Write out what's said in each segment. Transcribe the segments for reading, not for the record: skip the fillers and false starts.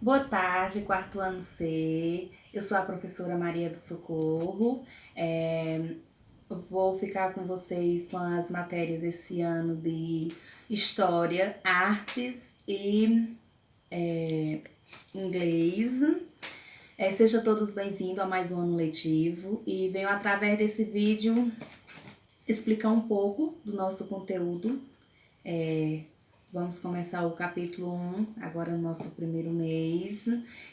Boa tarde, quarto ano C. Eu sou a professora Maria do Socorro. Vou ficar com vocês com as matérias esse ano de História, Artes e Inglês. Sejam todos bem-vindos a mais um ano letivo e venho através desse vídeo explicar um pouco do nosso conteúdo. Vamos começar o capítulo 1, agora no nosso primeiro mês.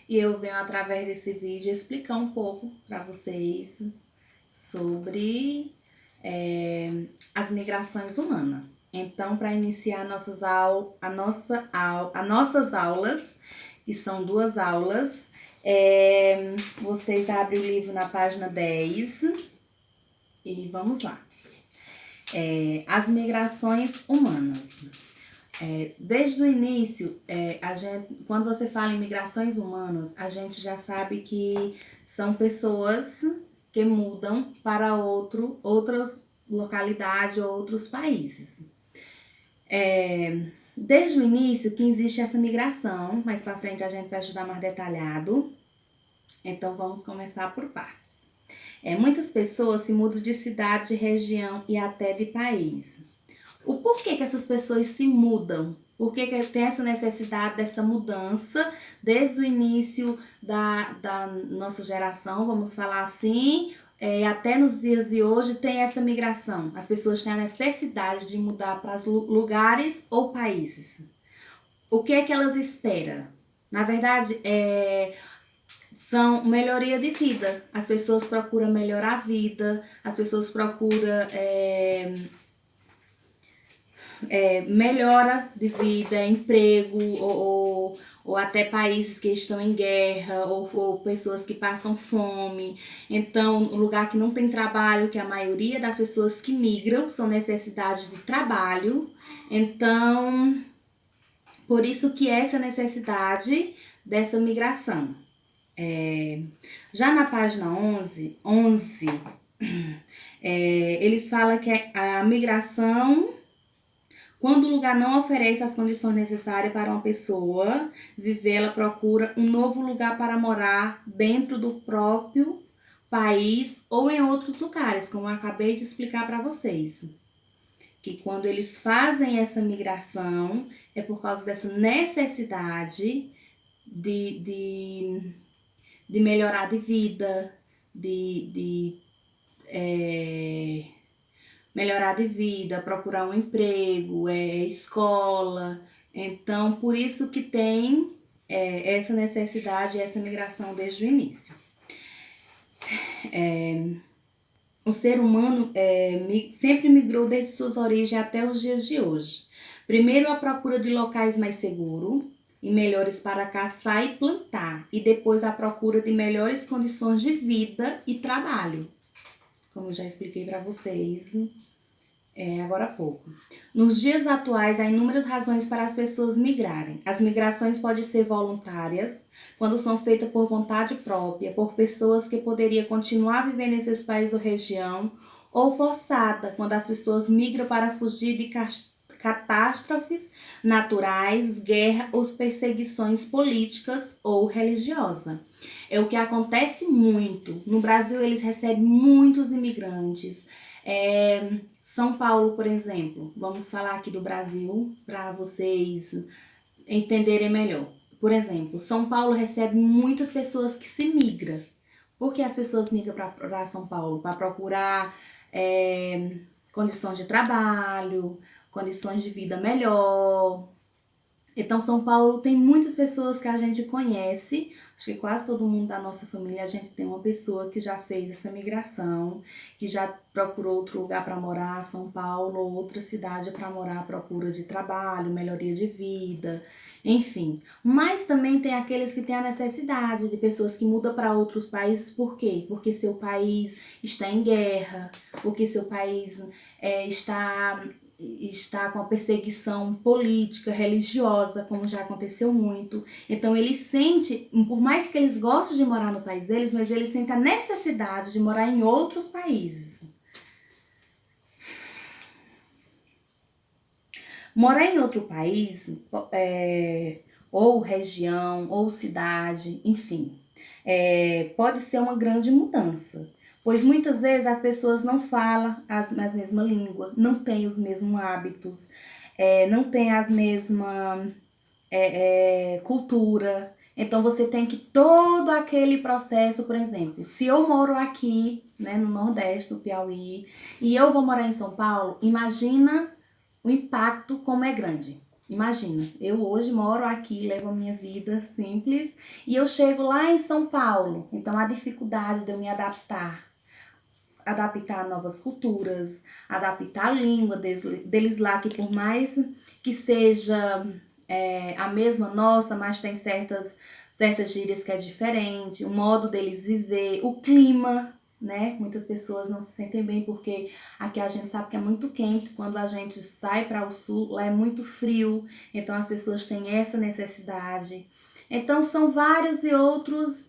E eu venho através desse vídeo explicar um pouco para vocês sobre as migrações humanas. Então, para iniciar nossas aulas, que são 2 aulas, vocês abrem o livro na página 10 e vamos lá. As migrações humanas. Desde o início, quando você fala em migrações humanas, a gente já sabe que são pessoas que mudam para outras localidades ou outros países. Desde o início que existe essa migração, mais para frente a gente vai estudar mais detalhado. Então vamos começar por partes. Muitas pessoas se mudam de cidade, de região e até de país. O porquê que essas pessoas se mudam? Por que tem essa necessidade dessa mudança desde o início da nossa geração, vamos falar assim, até nos dias de hoje tem essa migração. As pessoas têm a necessidade de mudar para lugares ou países. O que é que elas esperam? Na verdade, são melhoria de vida. As pessoas procuram melhorar a vida, as pessoas procuram melhora de vida, emprego, ou até países que estão em guerra, ou pessoas que passam fome. Então, um lugar que não tem trabalho, que a maioria das pessoas que migram são necessidades de trabalho. Então, por isso que essa necessidade dessa migração. Já na página 11 eles falam que a migração, quando o lugar não oferece as condições necessárias para uma pessoa viver, ela procura um novo lugar para morar dentro do próprio país ou em outros lugares, como eu acabei de explicar para vocês. Que quando eles fazem essa migração, é por causa dessa necessidade de melhorar de vida, melhorar de vida, procurar um emprego, escola. Então, por isso que tem essa necessidade, essa migração desde o início. O ser humano sempre migrou desde suas origens até os dias de hoje. Primeiro, a procura de locais mais seguros e melhores para caçar e plantar. E depois, a procura de melhores condições de vida e trabalho. Como eu já expliquei para vocês agora há pouco. Nos dias atuais, há inúmeras razões para as pessoas migrarem. As migrações podem ser voluntárias, quando são feitas por vontade própria, por pessoas que poderiam continuar vivendo nesses países ou região, ou forçada, quando as pessoas migram para fugir de catástrofes naturais, guerra ou perseguições políticas ou religiosas. É o que acontece muito. No Brasil, eles recebem muitos imigrantes. São Paulo, por exemplo, vamos falar aqui do Brasil para vocês entenderem melhor. Por exemplo, São Paulo recebe muitas pessoas que se migram. Por que as pessoas migram para São Paulo? Para procurar condições de trabalho, condições de vida melhor. Então, São Paulo tem muitas pessoas que a gente conhece, acho que quase todo mundo da nossa família, a gente tem uma pessoa que já fez essa migração, que já procurou outro lugar para morar, São Paulo, ou outra cidade para morar à procura de trabalho, melhoria de vida, enfim. Mas também tem aqueles que têm a necessidade de pessoas que mudam para outros países, por quê? Porque seu país está em guerra, porque seu país está com a perseguição política, religiosa, como já aconteceu muito. Então, eles sentem, por mais que eles gostem de morar no país deles, mas eles sentem a necessidade de morar em outros países. Morar em outro país ou região, ou cidade, enfim. Pode ser uma grande mudança, pois muitas vezes as pessoas não falam as mesma língua, não têm os mesmos hábitos, não têm as mesmas cultura. Então você tem que todo aquele processo, por exemplo, se eu moro aqui, né, no Nordeste do Piauí, e eu vou morar em São Paulo, imagina o impacto como é grande. Imagina, eu hoje moro aqui, levo a minha vida simples, e eu chego lá em São Paulo, então a dificuldade de eu me adaptar a novas culturas, adaptar a língua deles lá, que por mais que seja a mesma nossa, mas tem certas gírias que é diferente, o modo deles viver, o clima, né? Muitas pessoas não se sentem bem porque aqui a gente sabe que é muito quente, quando a gente sai para o sul, lá é muito frio, então as pessoas têm essa necessidade. Então são vários e outros.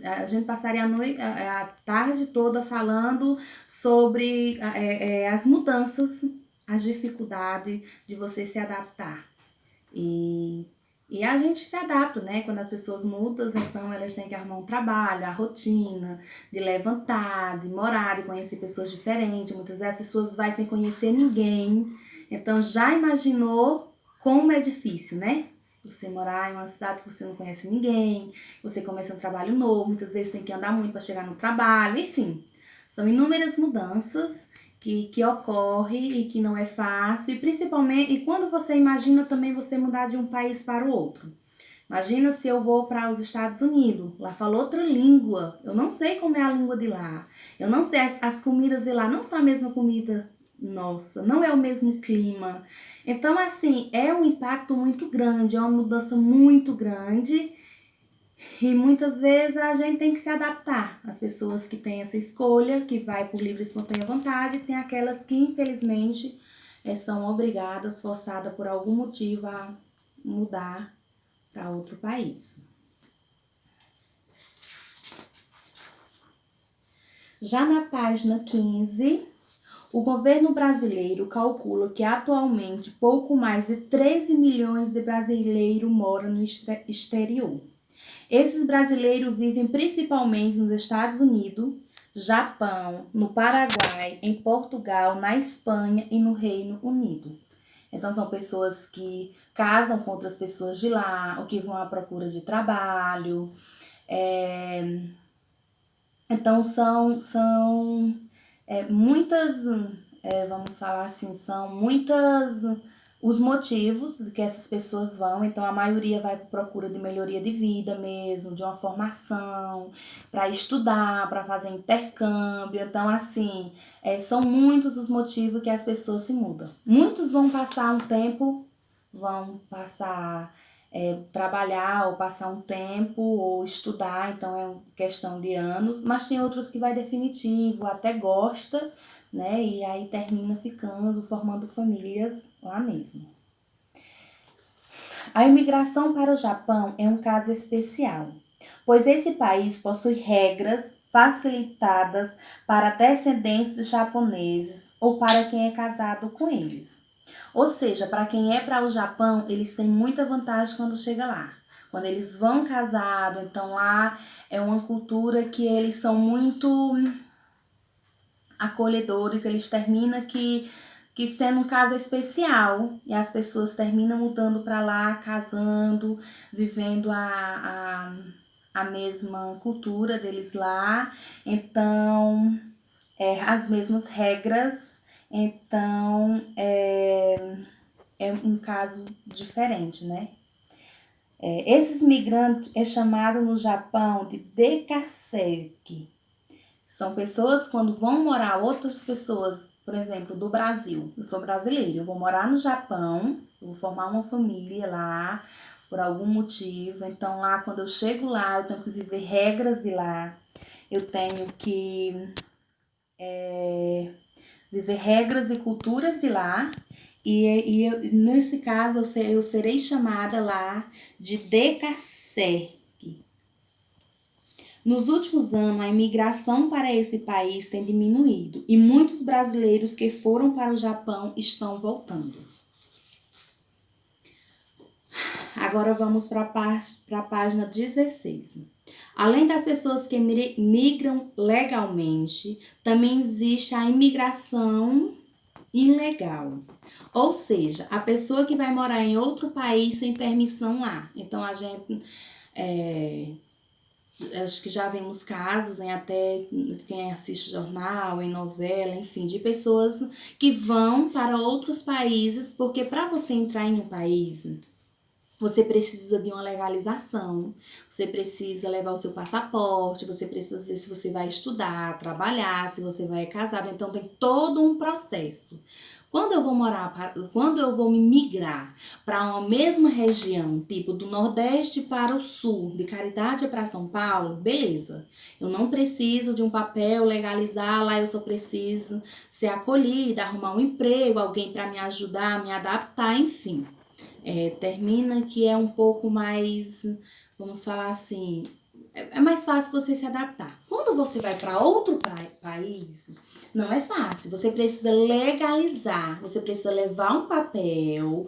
A gente passaria a tarde toda falando sobre as mudanças, as dificuldades de você se adaptar. E a gente se adapta, né? Quando as pessoas mudam, então elas têm que arrumar um trabalho, a rotina, de levantar, de morar, de conhecer pessoas diferentes. Muitas vezes as pessoas vão sem conhecer ninguém. Então já imaginou como é difícil, né? Você morar em uma cidade que você não conhece ninguém, você começa um trabalho novo, muitas vezes tem que andar muito para chegar no trabalho, enfim. São inúmeras mudanças que ocorre e que não é fácil, e principalmente, e quando você imagina também você mudar de um país para o outro. Imagina se eu vou para os Estados Unidos, lá fala outra língua, eu não sei como é a língua de lá, eu não sei, as comidas de lá não são a mesma comida nossa, não é o mesmo clima. Então, assim, é um impacto muito grande, é uma mudança muito grande, e muitas vezes a gente tem que se adaptar. As pessoas que têm essa escolha, que vai por livre e espontânea vontade, tem aquelas que infelizmente são obrigadas, forçadas por algum motivo a mudar para outro país. Já na página 15, o governo brasileiro calcula que atualmente pouco mais de 13 milhões de brasileiros moram no exterior. Esses brasileiros vivem principalmente nos Estados Unidos, Japão, no Paraguai, em Portugal, na Espanha e no Reino Unido. Então são pessoas que casam com outras pessoas de lá, ou que vão à procura de trabalho. Então são muitas, vamos falar assim, são muitas os motivos que essas pessoas vão. Então a maioria vai por procura de melhoria de vida mesmo, de uma formação, para estudar, para fazer intercâmbio. Então assim, são muitos os motivos que as pessoas se mudam. Muitos vão passar um tempo, vão passar trabalhar ou passar um tempo ou estudar, então é questão de anos, mas tem outros que vai definitivo, até gosta, né? E aí termina ficando, formando famílias lá mesmo. A imigração para o Japão é um caso especial, pois esse país possui regras facilitadas para descendentes japoneses ou para quem é casado com eles. Ou seja, para quem é para o Japão, eles têm muita vantagem quando chega lá. Quando eles vão casado, então lá é uma cultura que eles são muito acolhedores, eles terminam que sendo um caso especial, e as pessoas terminam mudando para lá, casando, vivendo a mesma cultura deles lá, então as mesmas regras. Então, é um caso diferente, né? Esses migrantes é chamado no Japão de dekaseki. São pessoas quando vão morar, outras pessoas, por exemplo, do Brasil. Eu sou brasileira, eu vou morar no Japão, eu vou formar uma família lá, por algum motivo. Então, lá, quando eu chego lá, eu tenho que viver regras de lá. Eu tenho que viver regras e culturas de lá, e nesse caso eu serei chamada lá de dekaseki. Nos últimos anos, a imigração para esse país tem diminuído e muitos brasileiros que foram para o Japão estão voltando. Agora vamos para a página 16. Além das pessoas que migram legalmente, também existe a imigração ilegal. Ou seja, a pessoa que vai morar em outro país sem permissão lá. Então, a gente... acho que já vemos casos em até quem assiste jornal, em novela, enfim, de pessoas que vão para outros países, porque para você entrar em um país, você precisa de uma legalização, você precisa levar o seu passaporte, você precisa dizer se você vai estudar, trabalhar, se você vai casar, então tem todo um processo. Quando eu vou migrar para uma mesma região, tipo do Nordeste para o Sul, de Caridade para São Paulo, beleza. Eu não preciso de um papel legalizar, lá eu só preciso ser acolhida, arrumar um emprego, alguém para me ajudar, me adaptar, enfim. Termina que é um pouco mais, vamos falar assim, é mais fácil você se adaptar. Quando você vai para outro país, não é fácil. Você precisa legalizar, você precisa levar um papel,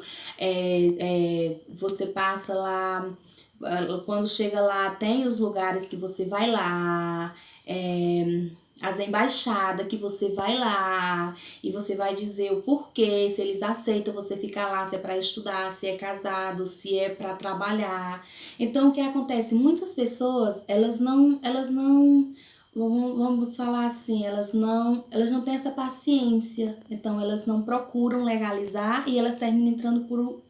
você passa lá, quando chega lá, tem os lugares que você vai lá, as embaixadas que você vai lá e você vai dizer o porquê, se eles aceitam você ficar lá, se é para estudar, se é casado, se é para trabalhar. Então, o que acontece? Muitas pessoas, elas não, vamos falar assim, elas não têm essa paciência. Então, elas não procuram legalizar e elas terminam entrando por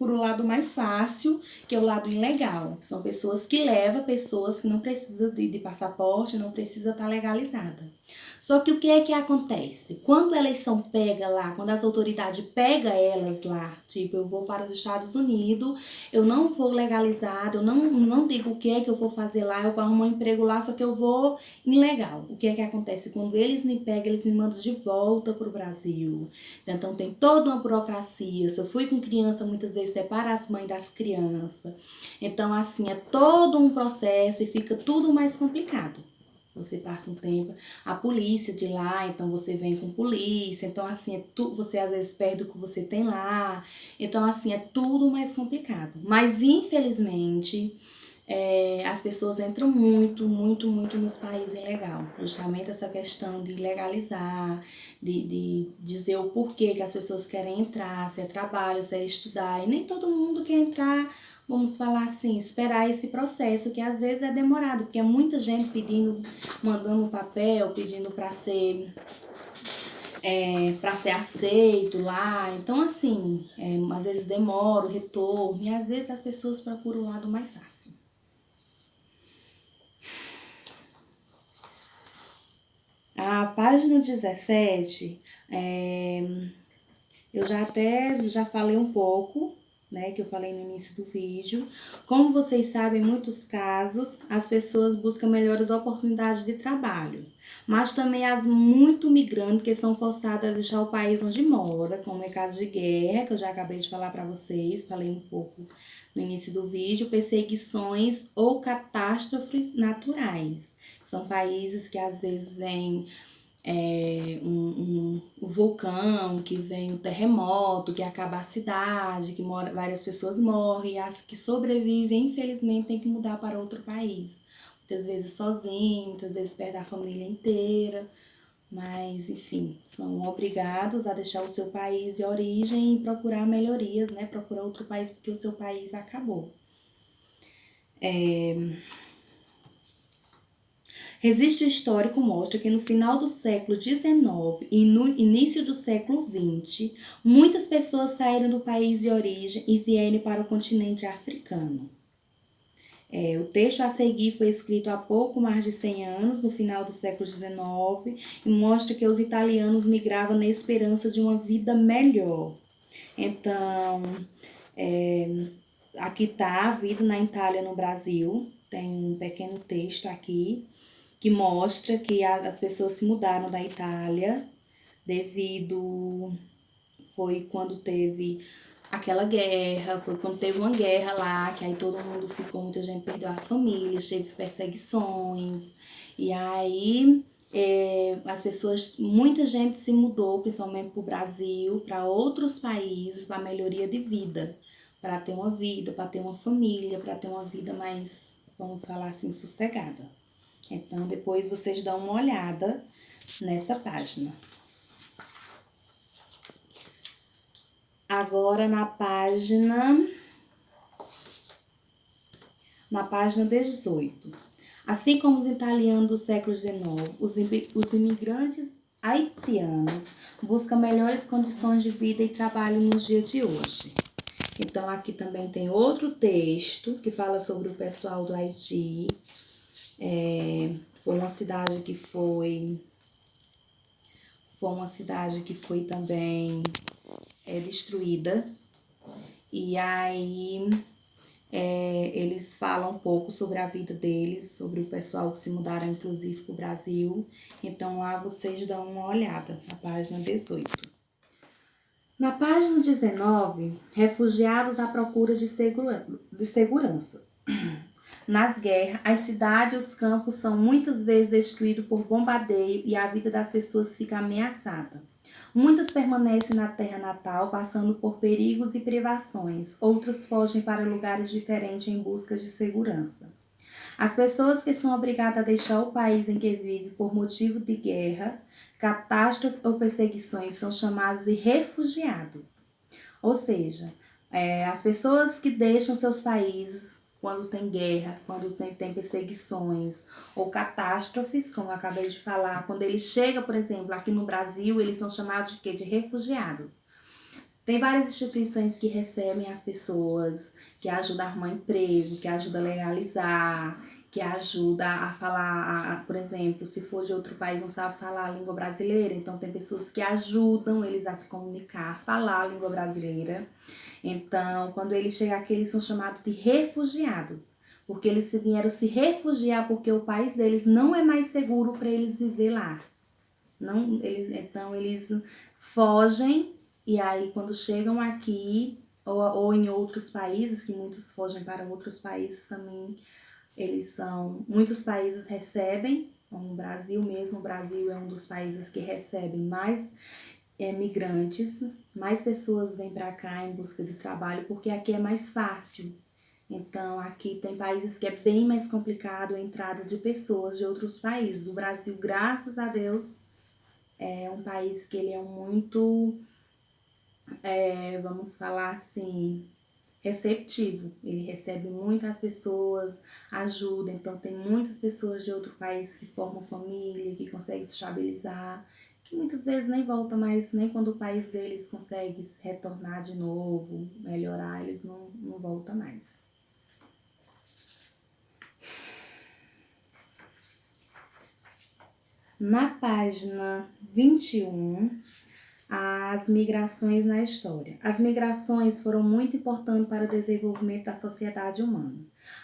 o lado mais fácil, que é o lado ilegal. Que são pessoas que levam pessoas que não precisam de passaporte, não precisa estar legalizada. Só que o que é que acontece? Quando elas são pegas lá, quando as autoridades pegam elas lá, tipo, eu vou para os Estados Unidos, eu não vou legalizada, eu não digo o que é que eu vou fazer lá, eu vou arrumar um emprego lá, só que eu vou ilegal. O que é que acontece? Quando eles me pegam, eles me mandam de volta para o Brasil. Então, tem toda uma burocracia. Se eu fui com criança, muitas vezes separa as mães das crianças. Então, assim, é todo um processo e fica tudo mais complicado. Você passa um tempo, a polícia de lá, então você vem com polícia, então assim, você às vezes perde o que você tem lá, então assim, é tudo mais complicado. Mas infelizmente, as pessoas entram muito nos países ilegais, justamente essa questão de legalizar, de dizer o porquê que as pessoas querem entrar, se é trabalho, se é estudar, e nem todo mundo quer entrar. Vamos falar assim, esperar esse processo, que às vezes é demorado, porque é muita gente pedindo, mandando um papel, pedindo para ser aceito lá. Então, assim, às vezes demora o retorno, e às vezes as pessoas procuram o lado mais fácil. A página 17, eu já falei um pouco, né, que eu falei no início do vídeo. Como vocês sabem, em muitos casos, as pessoas buscam melhores oportunidades de trabalho, mas também as muito migrantes que são forçadas a deixar o país onde mora, como é caso de guerra, que eu já acabei de falar para vocês, falei um pouco no início do vídeo, perseguições ou catástrofes naturais. São países que às vezes vêm um vulcão, que vem um terremoto, que acaba a cidade, que várias pessoas morrem, e as que sobrevivem, infelizmente, tem que mudar para outro país. Muitas vezes sozinho, muitas vezes perde a família inteira, mas, enfim, são obrigados a deixar o seu país de origem e procurar melhorias, né? Procurar outro país porque o seu país acabou. Registro histórico mostra que no final do século XIX e no início do século XX, muitas pessoas saíram do país de origem e vieram para o continente africano. O texto a seguir foi escrito há pouco mais de 100 anos, no final do século XIX, e mostra que os italianos migravam na esperança de uma vida melhor. Então, aqui está a vida na Itália, no Brasil. Tem um pequeno texto aqui que mostra que as pessoas se mudaram da Itália foi quando teve aquela guerra, foi quando teve uma guerra lá, que aí todo mundo ficou, muita gente perdeu as famílias, teve perseguições, e aí muita gente se mudou, principalmente para o Brasil, para outros países, para melhoria de vida. para ter uma vida, para ter uma família, para ter uma vida mais, vamos falar assim, sossegada. Então, depois vocês dão uma olhada nessa página. Agora, na página 18. Assim como os italianos do século XIX, os imigrantes haitianos buscam melhores condições de vida e trabalho nos dias de hoje. Então, aqui também tem outro texto que fala sobre o pessoal do Haiti. Foi uma cidade que foi também destruída. E aí eles falam um pouco sobre a vida deles, sobre o pessoal que se mudaram inclusive para o Brasil. Então lá vocês dão uma olhada na página 18. Na página 19, refugiados à procura de segurança. Nas guerras, as cidades e os campos são muitas vezes destruídos por bombardeio e a vida das pessoas fica ameaçada. Muitas permanecem na terra natal, passando por perigos e privações. Outras fogem para lugares diferentes em busca de segurança. As pessoas que são obrigadas a deixar o país em que vivem por motivo de guerra, catástrofe ou perseguições são chamadas de refugiados. Ou seja, as pessoas que deixam seus países quando tem guerra, quando tem perseguições ou catástrofes, como eu acabei de falar, quando eles chegam, por exemplo, aqui no Brasil, eles são chamados de quê? De refugiados. Tem várias instituições que recebem as pessoas, que ajudam a arrumar emprego, que ajudam a legalizar, que ajuda a falar, por exemplo, se for de outro país não sabe falar a língua brasileira, então tem pessoas que ajudam eles a se comunicar, a falar a língua brasileira. Então, quando eles chegam aqui, eles são chamados de refugiados, porque eles vieram se refugiar porque o país deles não é mais seguro para eles viver lá. Então, eles fogem e aí quando chegam aqui ou em outros países, que muitos fogem para outros países também, muitos países recebem, como o Brasil mesmo, o Brasil é um dos países que recebem mais migrantes, mais pessoas vêm para cá em busca de trabalho, porque aqui é mais fácil. Então, aqui tem países que é bem mais complicado a entrada de pessoas de outros países. O Brasil, graças a Deus, é um país que ele é muito, vamos falar assim, receptivo. Ele recebe muitas pessoas, ajuda. Então, tem muitas pessoas de outro país que formam família, que conseguem se estabilizar, que muitas vezes nem voltam mais, nem quando o país deles consegue retornar de novo, melhorar, eles não voltam mais. Na página 21, as migrações na história. As migrações foram muito importantes para o desenvolvimento da sociedade humana.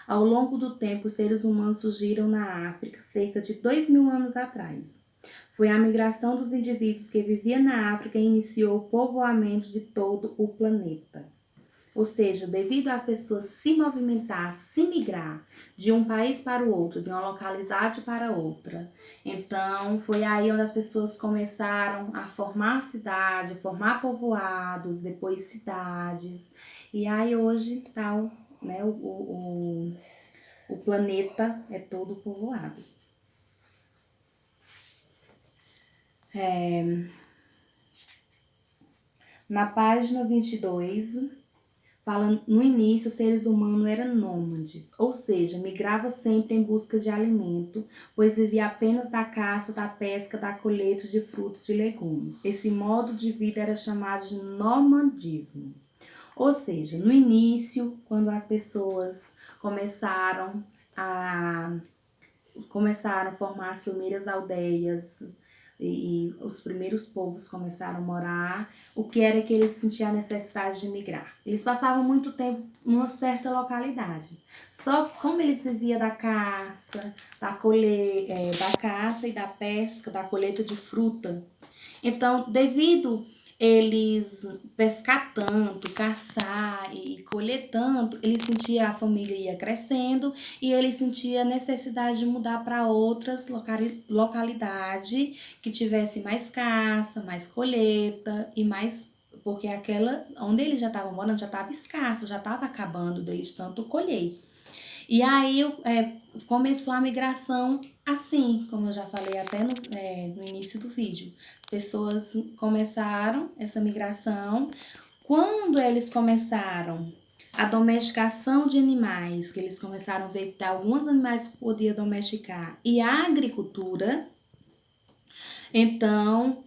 Ao longo do tempo, os seres humanos surgiram na África cerca de 2.000 anos atrás. Foi a migração dos indivíduos que viviam na África que iniciou o povoamento de todo o planeta. Ou seja, devido às pessoas se movimentar, se migrar de um país para o outro, de uma localidade para outra. Então, foi aí onde as pessoas começaram a formar cidade, formar povoados, depois cidades. E aí hoje tá, o planeta é todo povoado. Na página 22, fala, no início, os seres humanos eram nômades, ou seja, migrava sempre em busca de alimento, pois vivia apenas da caça, da pesca, da colheita de frutos e de legumes. Esse modo de vida era chamado de nomadismo. Ou seja, no início, quando as pessoas começaram a formar as primeiras aldeias, e os primeiros povos começaram a morar, o que era que eles sentiam a necessidade de migrar. Eles passavam muito tempo numa certa localidade. Só que como eles viviam da caça, da caça e da pesca, da colheita de fruta, então, devido eles pescar tanto, caçar e colher tanto, ele sentia a família ia crescendo e ele sentia a necessidade de mudar para outras localidades que tivesse mais caça, mais colheita e mais porque aquela onde eles já estavam morando já estava escasso, já estava acabando deles tanto colher. E aí começou a migração assim, como eu já falei até no início do vídeo. As pessoas começaram essa migração. Quando eles começaram a domesticação de animais, que eles começaram a ver que alguns animais podiam domesticar, e a agricultura, então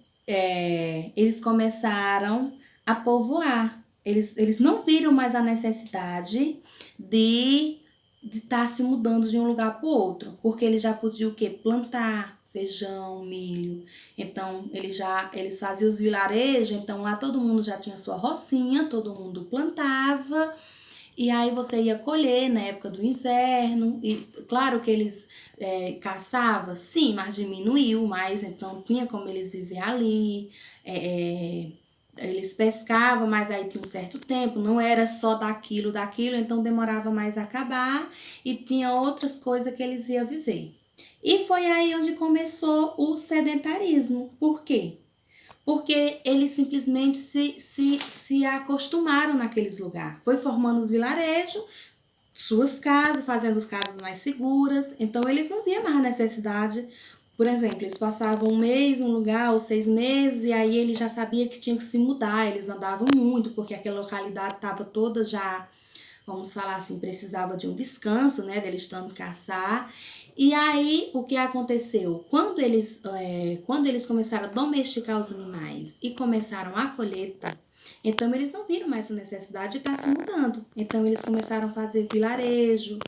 eles começaram a povoar. Eles não viram mais a necessidade de estar se mudando de um lugar para o outro, porque eles já podiam o quê? Plantar feijão, milho. Então, eles faziam os vilarejos, então lá todo mundo já tinha sua rocinha, todo mundo plantava, e aí você ia colher na época do inverno, e claro que eles caçavam, sim, mas diminuiu mais, então tinha como eles viver ali, eles pescavam, mas aí tinha um certo tempo, não era só daquilo, então demorava mais a acabar e tinha outras coisas que eles iam viver. E foi aí onde começou o sedentarismo. Por quê? Porque eles simplesmente se acostumaram naqueles lugares. Foi formando os vilarejos, suas casas, fazendo as casas mais seguras. Então, eles não viam mais a necessidade. Por exemplo, eles passavam um mês num lugar, ou 6 meses, e aí ele já sabia que tinha que se mudar. Eles andavam muito, porque aquela localidade estava toda já, vamos falar assim, precisava de um descanso, né, deles estando caçar. E aí, o que aconteceu? Quando eles começaram a domesticar os animais e começaram a colheita, então eles não viram mais a necessidade de estar se mudando. Então eles começaram a fazer vilarejo,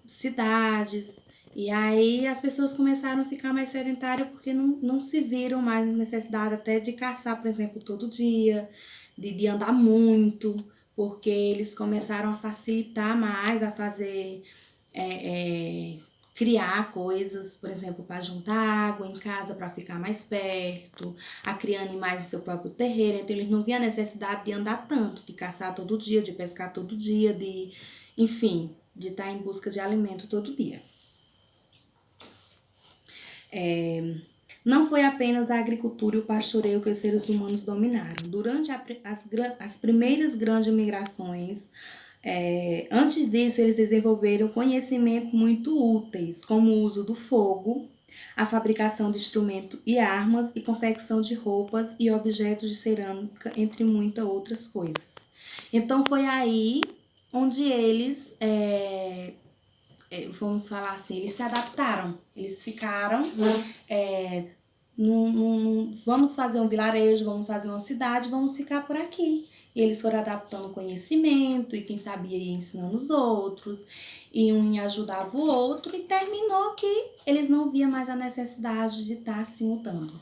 cidades, e aí as pessoas começaram a ficar mais sedentárias porque não se viram mais necessidade até de caçar, por exemplo, todo dia, de andar muito, porque eles começaram a facilitar mais, a fazer... criar coisas, por exemplo, para juntar água em casa para ficar mais perto, a criar animais em seu próprio terreiro. Então eles não viam a necessidade de andar tanto, de caçar todo dia, de pescar todo dia, enfim, de estar em busca de alimento todo dia. Não foi apenas a agricultura e o pastoreio que os seres humanos dominaram. Durante as primeiras grandes migrações, antes disso, eles desenvolveram conhecimentos muito úteis, como o uso do fogo, a fabricação de instrumentos e armas e confecção de roupas e objetos de cerâmica, entre muitas outras coisas. Então, foi aí onde eles, vamos falar assim, eles se adaptaram, eles ficaram... vamos fazer um vilarejo, vamos fazer uma cidade, vamos ficar por aqui. E eles foram adaptando conhecimento, e quem sabia ia ensinando os outros, e um ajudava o outro, e terminou que eles não viam mais a necessidade de estar se mudando.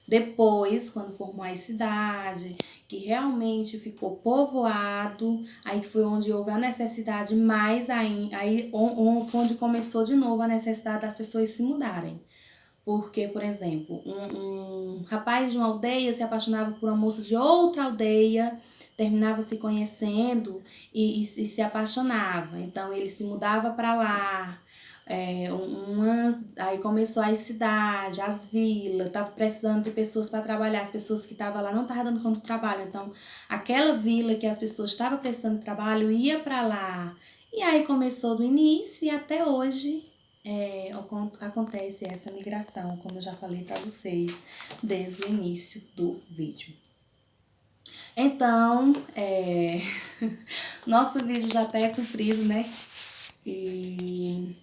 Depois, quando formou a cidade, que realmente ficou povoado, aí foi onde houve a necessidade mais ainda, aí onde começou de novo a necessidade das pessoas se mudarem. Porque, por exemplo, um rapaz de uma aldeia se apaixonava por uma moça de outra aldeia, terminava se conhecendo e se apaixonava. Então, ele se mudava para lá. Aí começou a cidade, as vilas, estava precisando de pessoas para trabalhar. As pessoas que estavam lá não estavam dando conta do trabalho. Então, aquela vila que as pessoas estavam precisando de trabalho ia para lá. E aí começou do início e até hoje... acontece essa migração, como eu já falei para vocês desde o início do vídeo. Então, nosso vídeo já até é comprido, né? E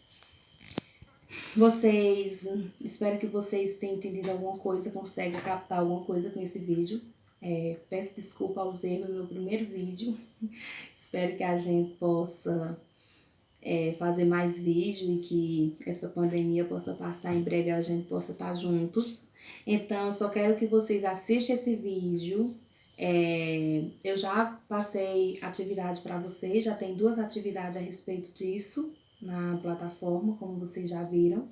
espero que vocês tenham entendido alguma coisa, consigam captar alguma coisa com esse vídeo. Peço desculpa aos erros no meu primeiro vídeo. Espero que a gente possa... fazer mais vídeo e que essa pandemia possa passar em breve, a gente possa estar juntos. Então, eu só quero que vocês assistam esse vídeo. Eu já passei atividade para vocês, já tem 2 atividades a respeito disso na plataforma, como vocês já viram.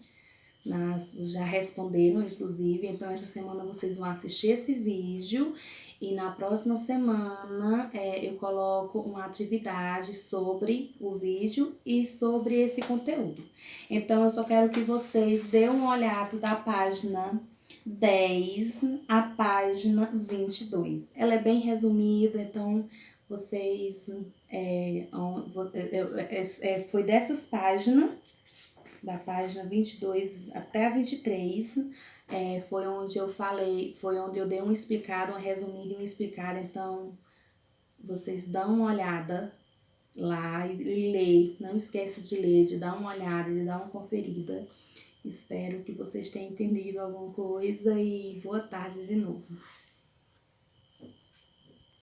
Já responderam, inclusive. Então, essa semana vocês vão assistir esse vídeo. E na próxima semana eu coloco uma atividade sobre o vídeo e sobre esse conteúdo. Então, eu só quero que vocês dêem uma olhada da página 10, a página 22. Ela é bem resumida, então vocês... foi dessas páginas, da página 22 até a 23, foi onde eu falei, foi onde eu dei uma explicada, uma resumida e uma explicada. Então, vocês dão uma olhada lá e lê. Não esquece de ler, de dar uma olhada, de dar uma conferida. Espero que vocês tenham entendido alguma coisa e boa tarde de novo.